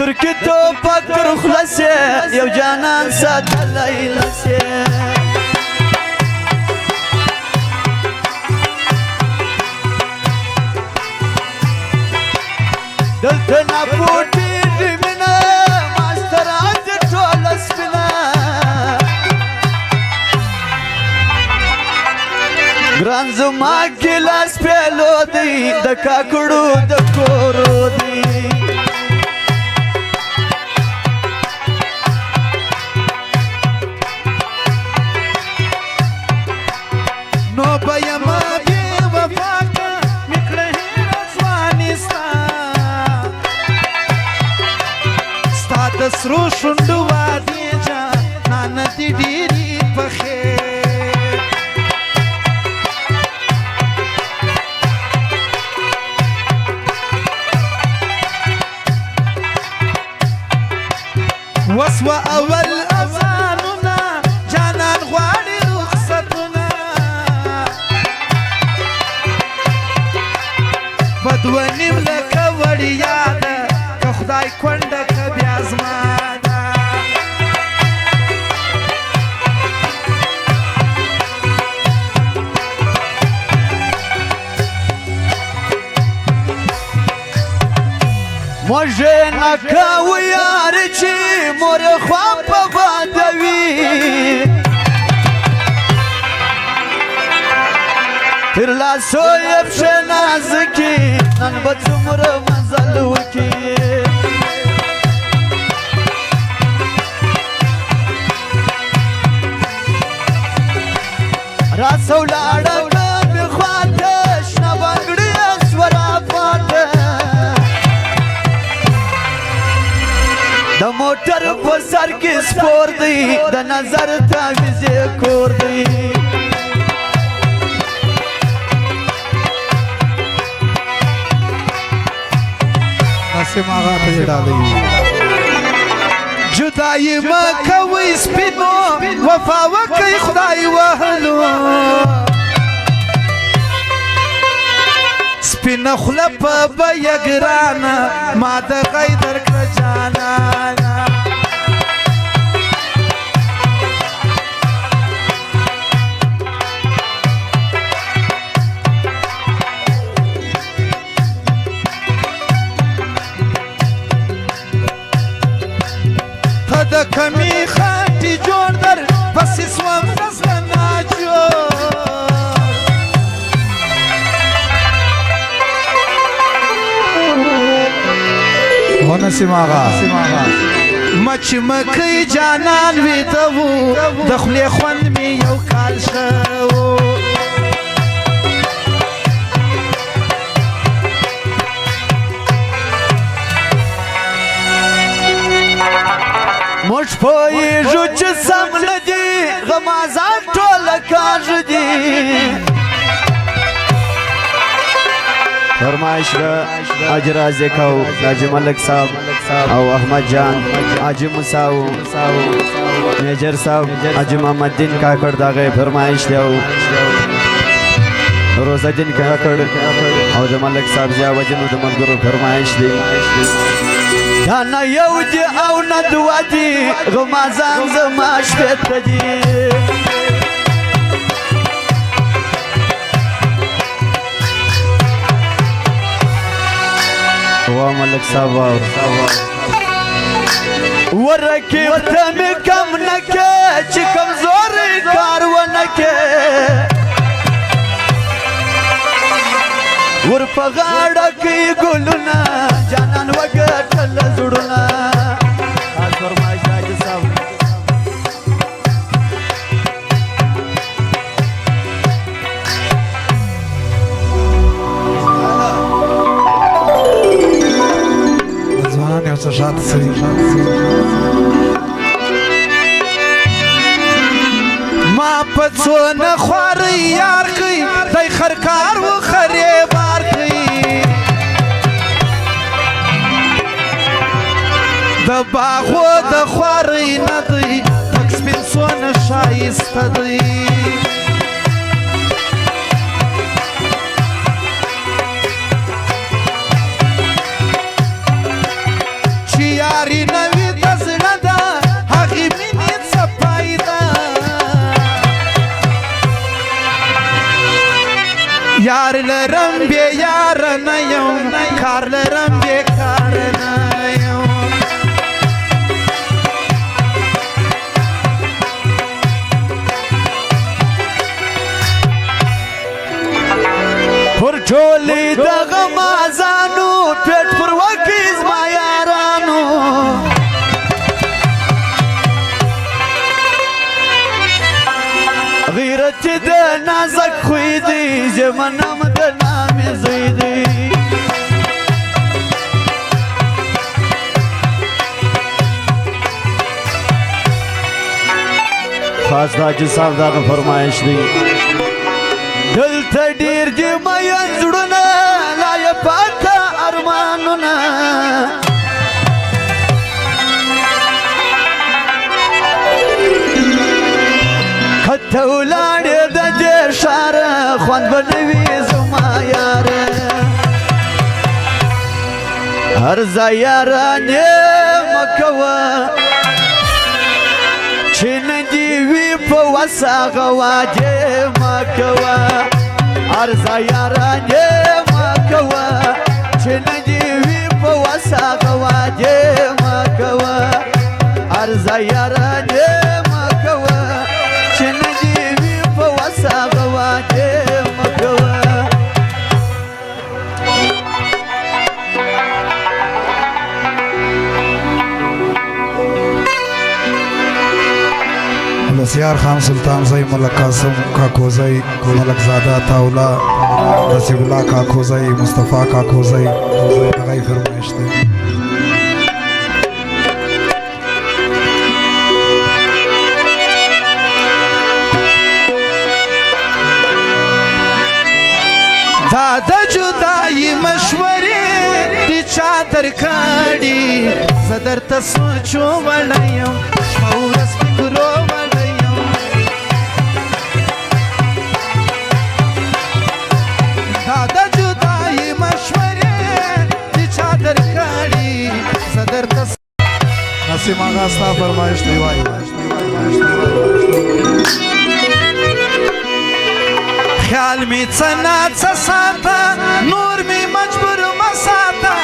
ترکی تو پتر خلاصه یو جانان ساتلی لسه دلته نپوټی ډیمینه ماستران د ټول سپینه ګران زما ګلاس پیلو دی د کاکړو د کورو دی نو بیا سرو شونډو وادي جانان دې ډېرې پخې وسوه اول اذانونه جانان غواړي رخصتونه په دوه نیم لکه وړیا ده که خدای کونډه که بیا زما ده موږه نه کوو یار چې مور خوا په باندې وي تر لاسو یې پښې نازکې نن به څومره مزل وکړي راسه ولاړه مې خواته شنه بنګړي سوره پاته د موټر په سر کې سپور دی د نظر تعویذ کور دی نسیم آغا ته ډالۍ جدائی ما کوي سپینو وفا وکي خدای وهلو سپینه خوله په بیه ګرانه ما د غی درکړه جانانه ته د کمی خاطی جوړ در پسې سوم فصله ناجوړ نسیم آغا مچ مکی جانان ویده وو د خولې خوند مې یو کال شو موږ پوهېږو چې سم نه دي غمازان ټوله کاږه دي فرمایش د حاجی رازق او حاجی ملک صاحب او احمد جان حاجی مساو میجر صاحب حاجی محمد دین کاکړ دغه فرمایش دی او روزه دین کاکړ او د ملک صاحب ضیا وجنو د ملګرو فرمایش دی دا نه یو دی او نه دوه دي غمازان زما شپېته دي ملک صاحب ورکیب ته مې کم نه کې چې کمزورې کار ونه کې ور په غاړه کې ګلونه جانان وګټل زړونه فرمایش حاجي صاحب یو څه شاته سوي ما په څونه خوارۍ یار کوي دی خرکار و خرې بار کوي د باغو د خوارۍ نه دی پک سپین څونه ښایسته دی یاری نوی دزړه ده هغې مینې څه فایده یار لرم بې یاره نه یم کار لرم بې کاره نه یم پر ټولې دغه مازانو پیټ پر وکړي زما یارانو غیرت د نازک خوی دی ژمنم د نامې زوی دی خاص حاجي صاحب دغه فرمایش دی دلته ډېر دي مین زړونه لا یې پاته ارمانونه کته ولاړې د دې ښاره خوند به نه وي زما یاره هر ځای یارانې مه کوه چې نه دې وي په وس هغه وعدې مه کوه هر ځای یارانې مه کوه چې نه دې وي په وس هغه وعدې مه کوه هر ځای یارانې مه کوه چې نه دې وي په وس هغه وعدې مه کوه لسیار خان سلطان زئی ملک قاسم کاکوزئی ملک زادہ تاولا نصیب اللہ کاکوزئی مصطفیٰ کاکوزئی هغه فرمایش دی دا د جدائی مشورې دي چا درکړي زه درته سوچو وړی یم شپه ورځ فکرو وړی یم دا د جدائی مشورې دي چا درکړي زه درته نسیم آغا ستا فرمایش دی وایي خیال می څنا څه ساته نور می مجبور مساته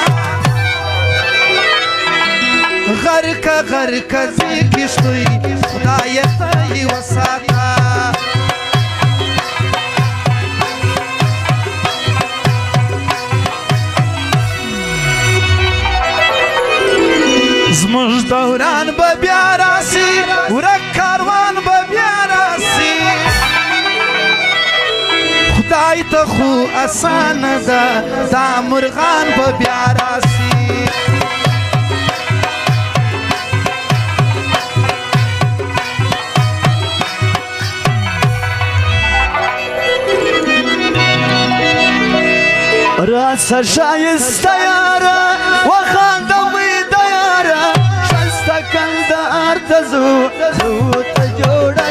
غرق زی کشتوی خدای ته یې وساته زموږ دوران به بیا راسي ورک کاروان به بیا راسي خدای ته خو اسانه ده دا مرغان به بیا راسي راسه شایسته یاره وخانده می د یاره ښایسته کندهار ته ځو ته جوړه